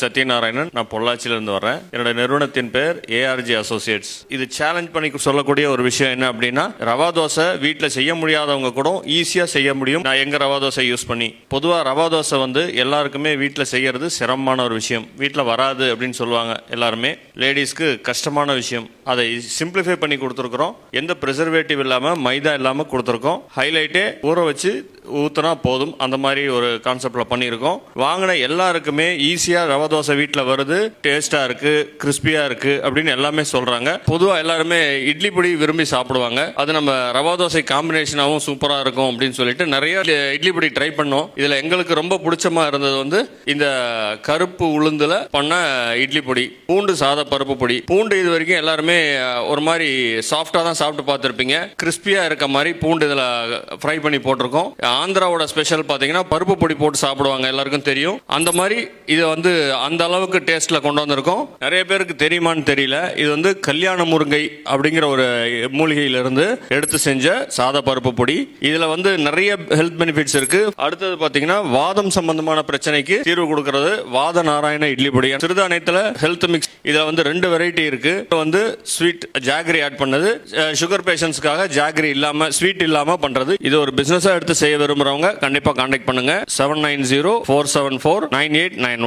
சத்யநாராயணன். நான் பொள்ளாச்சியிலிருந்து வரேன். என்னோட நிறுவனத்தின் பேர் ஏஆர்ஜி அசோசியேட்ஸ். இது சேலஞ்ச் பண்ணி சொல்லக்கூடிய ஒரு விஷயம் என்ன அப்படின்னா, ரவா தோசை வீட்டில் செய்ய முடியாதவங்க கூட ஈஸியாக செய்ய முடியும். நான் எங்க ரவா தோசை யூஸ் பண்ணி, பொதுவாக ரவா தோசை எல்லாருக்குமே வீட்டில் செய்யறது சிரமமான ஒரு விஷயம். வீட்டில் வராது அப்படின்னு சொல்லுவாங்க எல்லாருமே. லேடிஸ்க்கு கஷ்டமான விஷயம். அதை சிம்பிளிஃபை பண்ணி கொடுத்துருக்குறோம். எந்த ப்ரிசர்வேட்டிவ் இல்லாமல், மைதா இல்லாமல் கொடுத்துருக்கோம். ஹைலைட்டே ஊற வச்சு ஊற்றினா போதும், அந்த மாதிரி ஒரு கான்செப்டில் பண்ணியிருக்கோம். வாங்கின எல்லாருக்குமே ஈஸியாக ரவா தோசை வீட்டில் வருது, டேஸ்ட்டாக இருக்குது, கிறிஸ்பியாக இருக்குது அப்படின்னு எல்லாமே சொல்கிறாங்க. பொதுவாக எல்லாருமே இட்லி பொடி விரும்பி சாப்பிடுவாங்க. அது நம்ம ரவா தோசை காம்பினேஷனாகவும் சூப்பராக இருக்கும் அப்படின்னு சொல்லிட்டு நிறைய இட்லி பொடி ட்ரை பண்ணோம். இதில் எங்களுக்கு ரொம்ப பிடிச்சமாக இருந்தது இந்த கருப்பு உளுந்தில் பண்ண இட்லி பொடி, பூண்டு சாத பருப்பு பொடி. பூண்டு இது வரைக்கும் எல்லாருமே ஒரு மாதிரி சாஃப்டாக தான் சாப்பிட்டு பார்த்துருப்பீங்க. கிறிஸ்பியாக இருக்க மாதிரி பூண்டு இதில் ஃப்ரை பண்ணி போட்டிருக்கோம். ஆந்திராவோட ஸ்பெஷல் பார்த்தீங்கன்னா பருப்பு பொடி போட்டு சாப்பிடுவாங்க, எல்லாருக்கும் தெரியும். அந்த மாதிரி இதை அந்த அளவுக்கு டேஸ்ட்ல கொண்டு வந்திருக்கோம். நிறைய பேருக்கு தெரியுமான்னு தெரியல. இது கல்யாண முருங்கை அப்படிங்கிற ஒரு மூலிகையிலிருந்து எடுத்து செஞ்ச சாத பருப்பு பொடி. இதுல நிறைய ஹெல்த் பெனிஃபிட்ஸ் இருக்கு. அடுத்தது பாத்தீங்கன்னா வாதம் சம்பந்தமான பிரச்சனைக்கு தீர்வு கொடுக்கிறது வாத நாராயண இட்லி பொடி. சிறுதானியத்துல ஹெல்த் மிக்ஸ். இதுல 2 வெரைட்டி இருக்கு. ஸ்வீட் ஜாகரி ஆட் பண்ணது, சுகர் பேஷண்ட்ஸ்க்காக ஜாகரி இல்லாம ஸ்வீட் இல்லாம பண்றது. இது ஒரு பிசினஸா எடுத்து செய்ய விரும்புறவங்க கண்டிப்பா கான்டாக்ட் பண்ணுங்க. 7904749891.